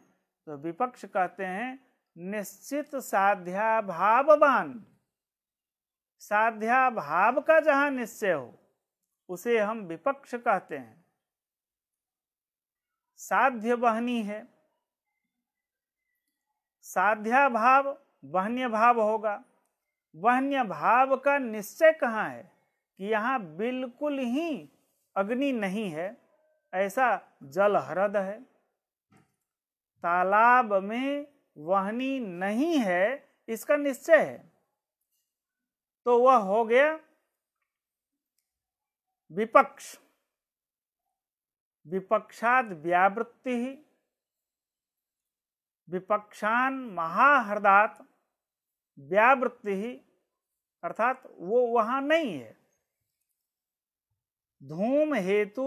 तो विपक्ष कहते हैं निश्चित साध्याभाववान, साध्याभाव का जहां निश्चय हो उसे हम विपक्ष कहते हैं। साध्य वह्नि है, साध्याभाव वह्न्य भाव होगा। वह्न्य भाव का निश्चय कहाँ है? कि यहाँ बिल्कुल ही अग्नि नहीं है, ऐसा जल हृद है। तालाब में वह्नि नहीं है, इसका निश्चय है, तो वह हो गया विपक्ष। विपक्षाद व्यावृत्ति, विपक्षान महाहृदात व्यावृत्ति, अर्थात वो वहां नहीं है। धूम हेतु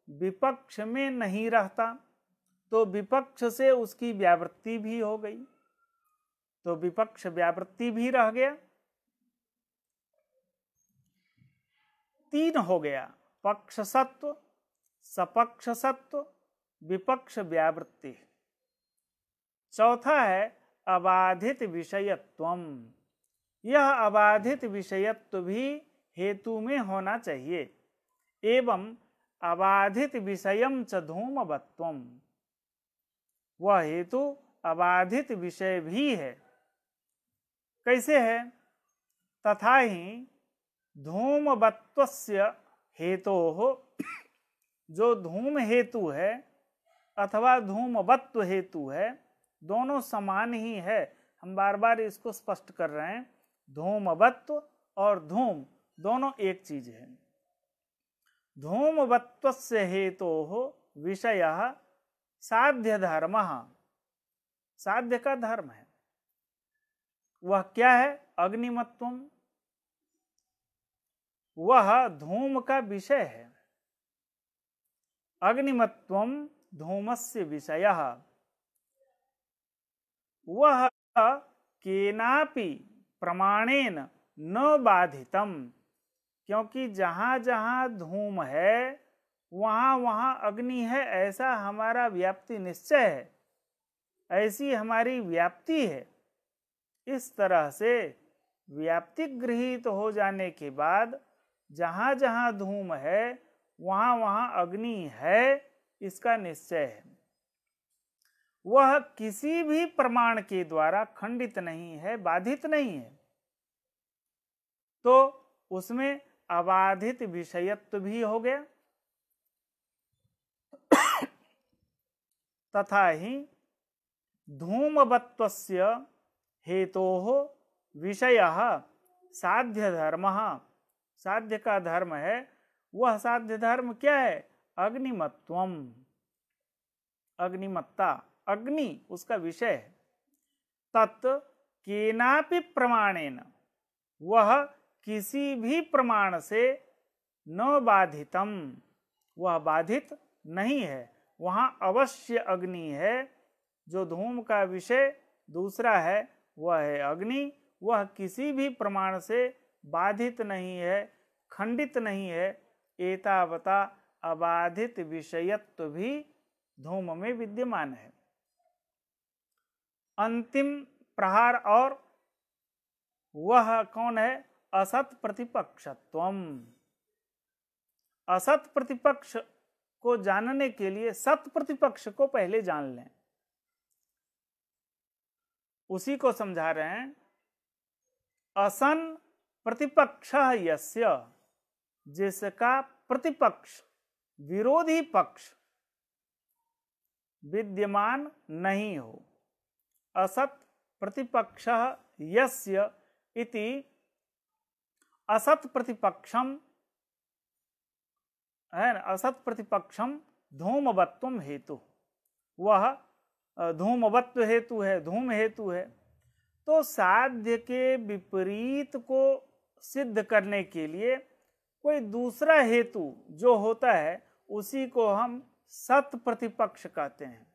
विपक्ष में नहीं रहता, तो विपक्ष से उसकी व्यावृत्ति भी हो गई, तो विपक्ष व्यावृत्ति भी रह गया। तीन हो गया, पक्ष सत्व, सपक्ष सत्व, विपक्ष व्यावृत्ति। चौथा है अबाधित विषयत्वम। यह अबाधित विषयत्व भी हेतु में होना चाहिए। एवं अबाधित विषयम च धूमवत्वम, वह हेतु अबाधित विषय भी है। कैसे है? तथा ही धूमवत्वस्य हेतोः, जो धूम हेतु है अथवा धूमवत्व हेतु है, दोनों समान ही है। हम बार बार इसको स्पष्ट कर रहे हैं, धूमवत्व और धूम दोनों एक चीज है। धूमवत्वस्य हेतोः विषयः साध्य धर्मः, साध्य का धर्म है। वह क्या है? अग्निमत्वम, वह धूम का विषय है। अग्निमत्वम धूमस्य विषयः, वह केनापि प्रमाणेन न बाधितम, क्योंकि जहां जहां धूम है वहां वहां अग्नि है, ऐसा हमारा व्याप्ति निश्चय है, ऐसी हमारी व्याप्ति है। इस तरह से व्याप्ति गृहीत हो जाने के बाद जहां जहां धूम है वहां वहां अग्नि है, इसका निश्चय है। वह किसी भी प्रमाण के द्वारा खंडित नहीं है, बाधित नहीं है, तो उसमें अबाधित विषयत्व भी हो गया। तथा ही धूमवत्वस्य हेतोः विषयः साध्य धर्मः, साध्य का धर्म है। वह साध्य धर्म क्या है? अग्निमत्वम, अग्निमत्ता, अग्नि उसका विषय है। तत् केनापि प्रमाणेन, वह किसी भी प्रमाण से न बाधितम, वह बाधित नहीं है। वहां अवश्य अग्नि है। जो धूम का विषय दूसरा है वह है अग्नि, वह किसी भी प्रमाण से बाधित नहीं है, खंडित नहीं है। एतावता अबाधित विषयत्व भी धूम में विद्यमान है। अंतिम प्रहार और वह कौन है? असत प्रतिपक्षत्वम। असत प्रतिपक्ष को जानने के लिए सत प्रतिपक्ष को पहले जान लें, उसी को समझा रहे हैं। असन प्रतिपक्ष यस्य, जिसका प्रतिपक्ष विरोधी पक्ष विद्यमान नहीं हो। असत प्रतिपक्ष यस्य इति असत प्रतिपक्षम है ना, असत प्रतिपक्षम धूमवत्वम हेतु, वह धूमवत्व हेतु है, धूम हेतु है। तो साध्य के विपरीत को सिद्ध करने के लिए कोई दूसरा हेतु जो होता है उसी को हम सत प्रतिपक्ष कहते हैं।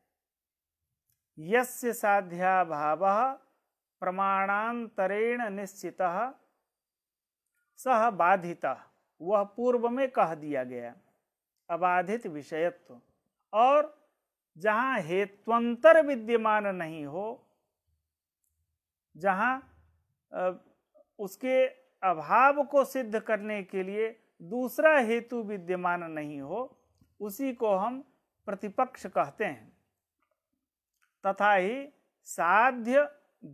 यस्य साध्याभावः प्रमाणांतरेण निश्चितः सह बाधितः, वह पूर्व में कह दिया गया अबाधित विषयत्व। और जहां हेत्वंतर विद्यमान नहीं हो, जहां उसके अभाव को सिद्ध करने के लिए दूसरा हेतु विद्यमान नहीं हो, उसी को हम प्रतिपक्ष कहते हैं। तथा ही साध्य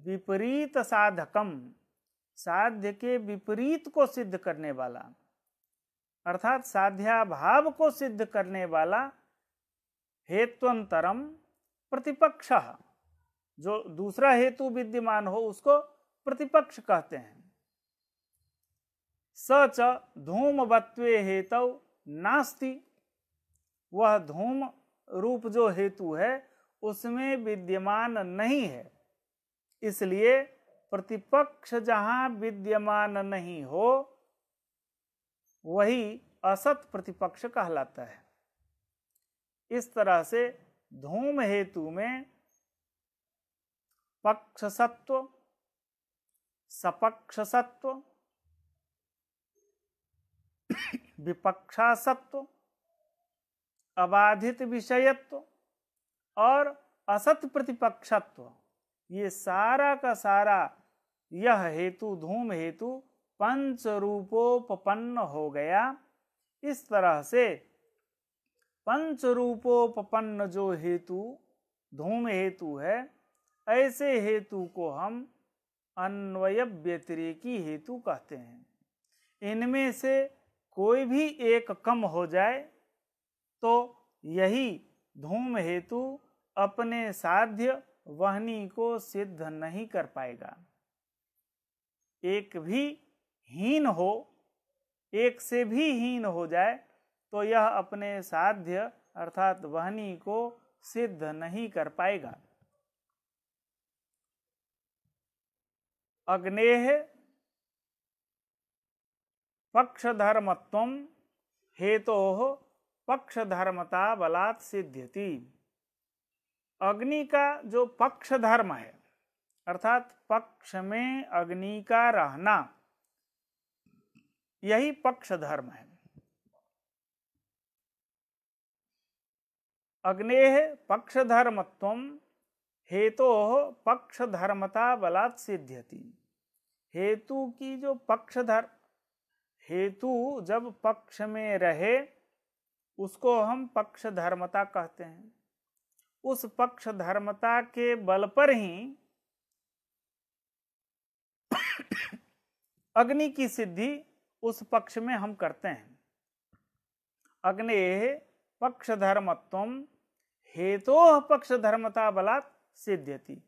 विपरीत साधकम, साध्य के विपरीत को सिद्ध करने वाला, अर्थात साध्याभाव को सिद्ध करने वाला हेत्वंतरम प्रतिपक्ष, जो दूसरा हेतु विद्यमान हो उसको प्रतिपक्ष कहते हैं। सच धूमवत्वे हेतु नास्ति, वह धूम रूप जो हेतु है उसमें विद्यमान नहीं है। इसलिए प्रतिपक्ष जहां विद्यमान नहीं हो वही असत प्रतिपक्ष कहलाता है। इस तरह से धूम हेतु में पक्ष सत्व, सपक्ष सत्व, विपक्षा सत्व, अबाधित विषयत्व और असत प्रतिपक्षत्व, ये सारा का सारा यह हेतु धूम हेतु पंच रूपोपपन्न हो गया। इस तरह से पंच रूपोपपन्न जो हेतु धूम हेतु है, ऐसे हेतु को हम अन्वय व्यतिरेकी हेतु कहते हैं। इनमें से कोई भी एक कम हो जाए तो यही धूम हेतु अपने साध्य वहनी को सिद्ध नहीं कर पाएगा। एक भी हीन हो, एक से भी हीन हो जाए तो यह अपने साध्य अर्थात वहनी को सिद्ध नहीं कर पाएगा। अग्नेः पक्षधर्मत्वं हेतोः पक्षधर्मता बलात् सिद्ध्यति। अग्नि का जो पक्ष धर्म है अर्थात पक्ष में अग्नि का रहना, यही पक्ष धर्म है। अग्नेः पक्षधर्मत्वं हेतोः पक्षधर्मता बलात् सिद्ध्यति। हेतु की जो पक्षधर्म, हेतु जब पक्ष में रहे उसको हम पक्षधर्मता कहते हैं। उस पक्षधर्मता के बल पर ही अग्नि की सिद्धि उस पक्ष में हम करते हैं। अग्नेः पक्षधर्मत्वं हेतोः पक्षधर्मता बलात् सिद्ध्यति।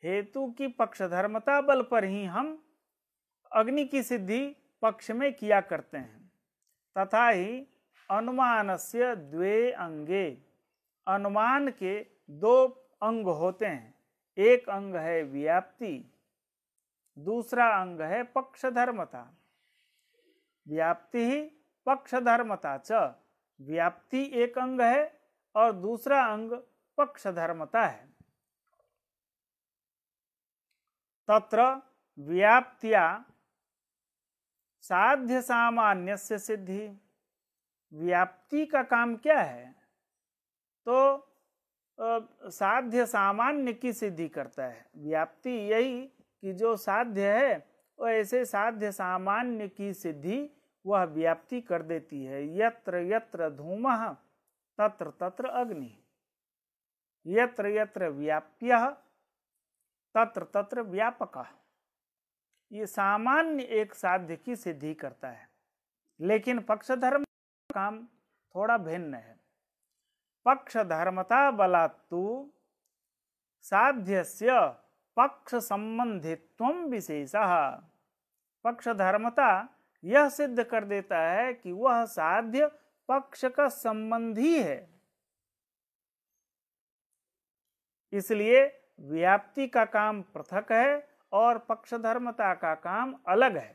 हेतु की पक्षधर्मता बल पर ही हम अग्नि की सिद्धि पक्ष में किया करते हैं। तथा ही अनुमानस्य द्वे अंगे, अनुमान के दो अंग होते हैं। एक अंग है व्याप्ति, दूसरा अंग है पक्षधर्मता। व्याप्ति ही पक्षधर्मता च, व्याप्ति एक अंग है और दूसरा अंग पक्षधर्मता है। तत्र व्याप्त्या साध्य सामान्यस्य सिद्धि। व्याप्ति का काम क्या है? तो साध्य सामान्य की सिद्धि करता है। व्याप्ति यही कि जो साध्य है वो ऐसे साध्य सामान्य की सिद्धि वह व्याप्ति कर देती है। यत्र यत्र धूमः तत्र तत्र अग्नि, यत्र यत्र व्याप्यः तत्र तत्र व्यापकः। ये सामान्य एक साध्य की सिद्धि करता है। लेकिन पक्षधर्म का काम थोड़ा भिन्न है। पक्षधर्मता बलात्तु साध्यस्य पक्ष संबंधित्वं विशेषः। पक्षधर्मता यह सिद्ध कर देता है कि वह साध्य पक्ष का संबंधी है। इसलिए व्याप्ति का काम पृथक है और पक्षधर्मता का काम अलग है।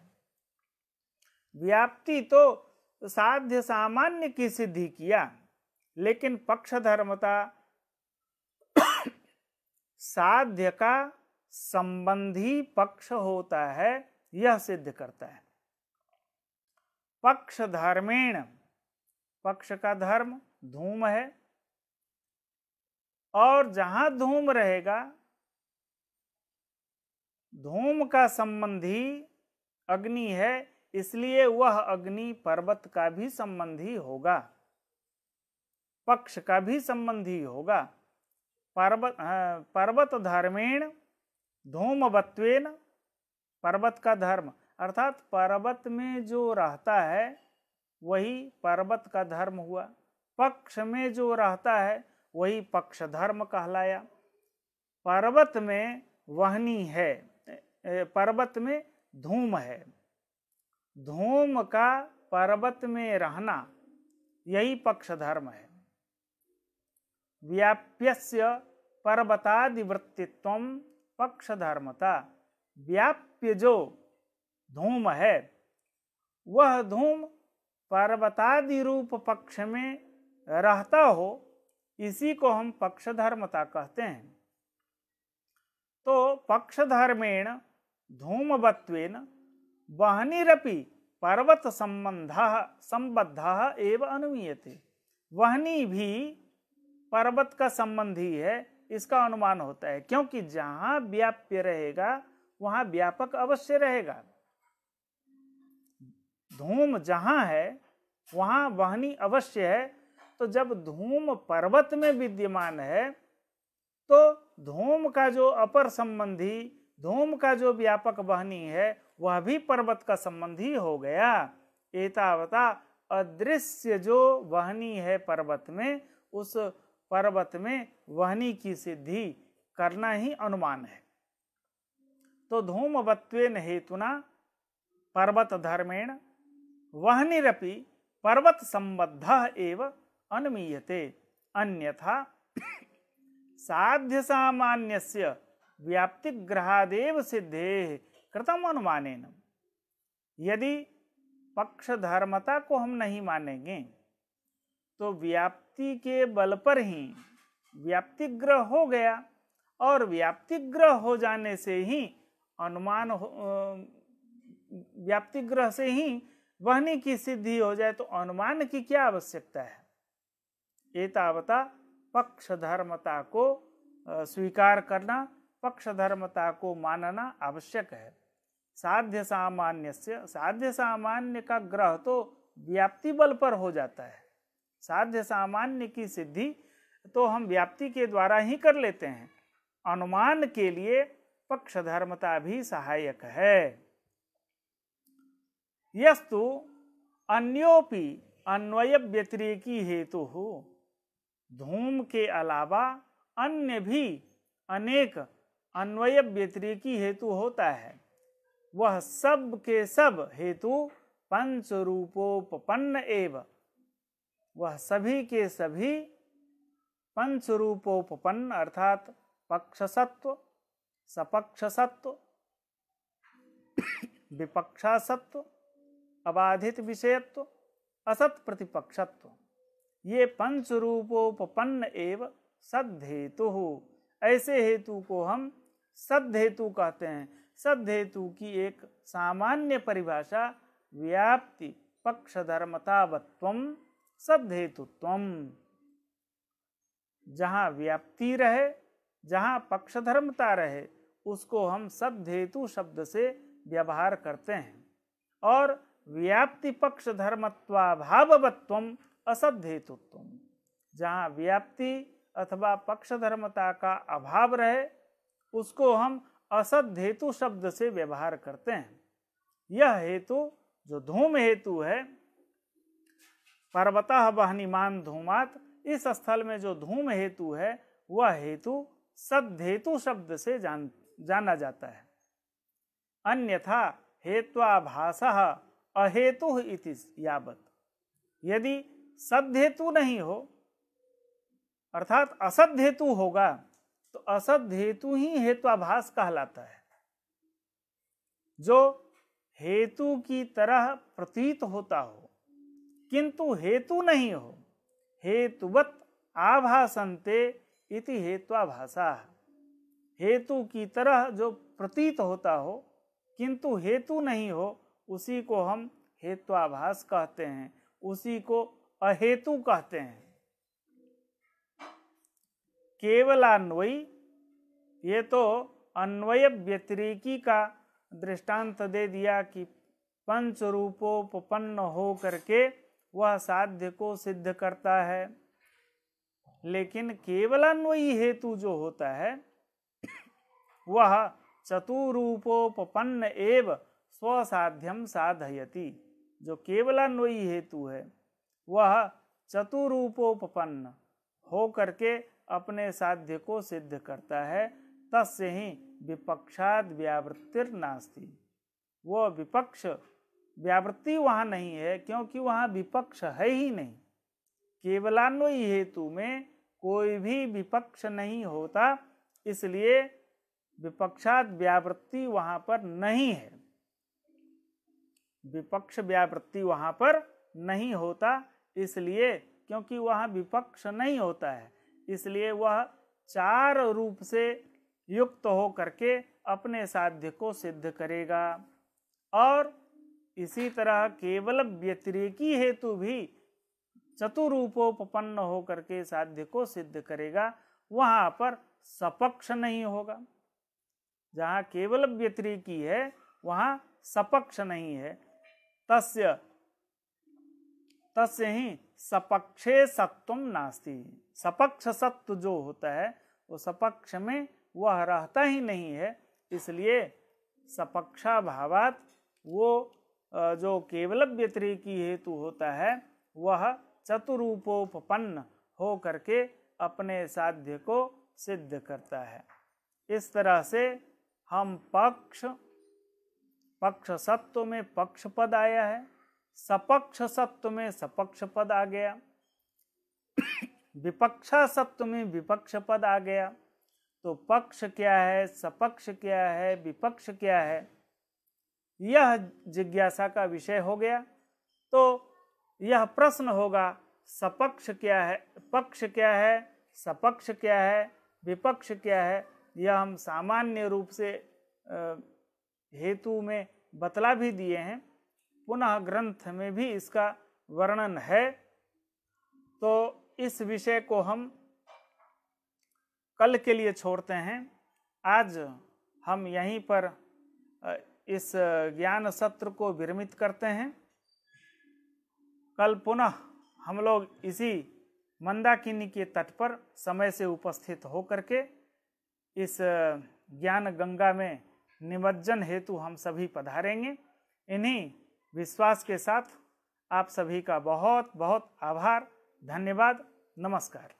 व्याप्ति तो साध्य सामान्य की सिद्धि किया, लेकिन पक्षधर्मता साध्य का संबंधी पक्ष होता है, यह सिद्ध करता है। पक्ष धर्मेण, पक्ष का धर्म धूम है और जहां धूम रहेगा, धूम का संबंधी अग्नि है, इसलिए वह अग्नि पर्वत का भी संबंधी होगा, पक्ष का भी संबंधी होगा। पर्वत धर्मेण धूमवत्वेन, पर्वत का धर्म अर्थात पर्वत में जो रहता है वही पर्वत का धर्म हुआ। पक्ष में जो रहता है वही पक्ष धर्म कहलाया। पर्वत में वहनी है, पर्वत में धूम है, धूम का पर्वत में रहना यही पक्ष धर्म है। व्याप्यस्य पर्वतादिवृत्तित्वं पक्ष धर्मता। व्याप्य जो धूम है वह धूम पर्वतादि रूप पक्ष में रहता हो, इसी को हम पक्ष धर्मता कहते हैं। तो पक्ष धर्मेण धूमवत्वेन वहनिरपि पर्वत संबद्धः एव अनुमीयते। वहनी भी पर्वत का संबंधी है, इसका अनुमान होता है, क्योंकि जहां व्याप्य रहेगा वहां व्यापक अवश्य रहेगा। धूम जहां है वहां वहनी अवश्य है। तो जब धूम पर्वत में विद्यमान है तो धूम का जो अपर संबंधी धूम का जो व्यापक वहनी है वह भी पर्वत का संबंधी हो गया। एतावता अदृश्य जो वहनी है पर्वत में, उस पर्वत में वहनी की सिद्धि करना ही अनुमान है। तो धूमवत्वेन हेतुना पर्वत धर्मेण वहनिरपि पर्वत संबद्धः एव अनुमीयते। अन्यथा साध्य सामान्यस्य व्याप्तिग्रहादेव सिद्धेः कृतम अनुमानेन। यदि पक्ष धर्मता को हम नहीं मानेंगे तो व्याप्ति के बल पर ही व्याप्तिग्रह हो गया, और व्याप्तिग्रह हो जाने से ही अनुमान व्याप्तिग्रह से ही वहनी की सिद्धि हो जाए तो अनुमान की क्या आवश्यकता है। एतावता पक्ष धर्मता को स्वीकार करना, पक्ष धर्मता को मानना आवश्यक है। साध्य सामान्य का ग्रह तो व्याप्ति बल पर हो जाता है। साध्य सामान्य की सिद्धि तो हम व्याप्ति के द्वारा ही कर लेते हैं। अनुमान के लिए पक्ष धर्मता भी सहायक है। यस्तु अन्योपि अन्वय व्यतिरेकी हेतु हो, धूम के अलावा अन्य भी अनेक अन्वय व्यतिरेकी हेतु होता है। वह सब के सब हेतु पंच रूपोपन्न एव, वह सभी के सभी पंच रूपोपन्न अर्थात पक्ष सत्व, सपक्ष सत्व, विपक्षा सत्व, अबाधित विषयत्व, असत प्रतिपक्षत्व, ये पंच रूपोपन्न एव सद् हेतु। ऐसे हेतु को हम सद् हेतु कहते हैं। सद् हेतु की एक सामान्य परिभाषा व्याप्ति पक्ष धर्मतावत्वम सद् हेतुत्वम। जहाँ व्याप्ति रहे, जहाँ पक्ष धर्मता रहे, उसको हम सद् हेतु शब्द से व्यवहार करते हैं। और व्याप्ति पक्ष धर्मत्वाभाववत्वम असद् हेतुत्वम, जहाँ व्याप्ति अथवा पक्ष धर्मता का अभाव रहे, उसको हम असद् हेतु शब्द से व्यवहार करते हैं। यह हेतु जो धूम हेतु है, पर्वतः वह्निमान धूमात्, इस स्थल में जो धूम हेतु है वह हेतु सद् हेतु शब्द से जाना जाता है। अन्यथा हेत्वाभासः अहेतु इति यावत्, यदि सद् हेतु नहीं हो अर्थात असद् हेतु होगा तो असद् हेतु ही हेत्वाभास कहलाता है। जो हेतु की तरह प्रतीत होता हो किंतु हेतु नहीं हो, हेतुवत् आभासन्ते इति हेत्वाभासा। हेतु की तरह जो प्रतीत होता हो किंतु हेतु नहीं हो, उसी को हम हेत्वाभास कहते हैं, उसी को अहेतु कहते हैं। केवलान्वयी, ये तो अन्वय व्यतिरेकी का दृष्टांत दे दिया कि पंच रूपोपन्न हो करके वह साध्य को सिद्ध करता है। लेकिन केवलान्वयी हेतु जो होता है वह चतुरूपोपन्न एव स्वसाध्यम साधयति। जो केवलान्वयी हेतु है वह चतुरूपोपन्न हो करके अपने साध्य को सिद्ध करता है। तस्य ही विपक्षाद व्यावृत्तिर नास्ति, वो विपक्ष व्यावृत्ति वहां नहीं है, क्योंकि वहां विपक्ष है ही नहीं। केवलान्वयी हेतु में कोई भी विपक्ष नहीं होता, इसलिए विपक्षाद व्यावृत्ति वहां पर नहीं है। विपक्ष व्यावृत्ति वहां पर नहीं होता, इसलिए क्योंकि वहां विपक्ष नहीं होता है, इसलिए वह चार रूप से युक्त हो करके अपने साध्य को सिद्ध करेगा। और इसी तरह केवल व्यतिरेकी हेतु भी चतुरूपोपन्न हो करके साध्य को सिद्ध करेगा, वहां पर सपक्ष नहीं होगा। जहां केवल व्यतिरेकी है वहां सपक्ष नहीं है। तस्य ही सपक्षे सत्वम नास्ति। सपक्ष सत्व जो होता है वो सपक्ष में वह रहता ही नहीं है, इसलिए सपक्षा भावात वो जो केवल व्यतिरेकी हेतु होता है वह चतुरूपोपन्न हो करके अपने साध्य को सिद्ध करता है। इस तरह से हम पक्ष सत्व में पक्ष पद आया है, सपक्ष सत्व में सपक्ष पद आ गया, विपक्षा सत्व में विपक्ष पद आ गया। तो पक्ष क्या है, सपक्ष क्या है, विपक्ष क्या है, यह जिज्ञासा का विषय हो गया। तो यह प्रश्न होगा सपक्ष क्या है, पक्ष क्या है, सपक्ष क्या है, विपक्ष क्या है। यह हम सामान्य रूप से हेतु में बतला भी दिए हैं, पुनः ग्रंथ में भी इसका वर्णन है। तो इस विषय को हम कल के लिए छोड़ते हैं। आज हम यहीं पर इस ज्ञान सत्र को विरमित करते हैं। कल पुनः हम लोग इसी मंदाकिनी के तट पर समय से उपस्थित होकर के इस ज्ञान गंगा में निमज्जन हेतु हम सभी पधारेंगे। इन्हीं विश्वास के साथ आप सभी का बहुत बहुत आभार, धन्यवाद, नमस्कार।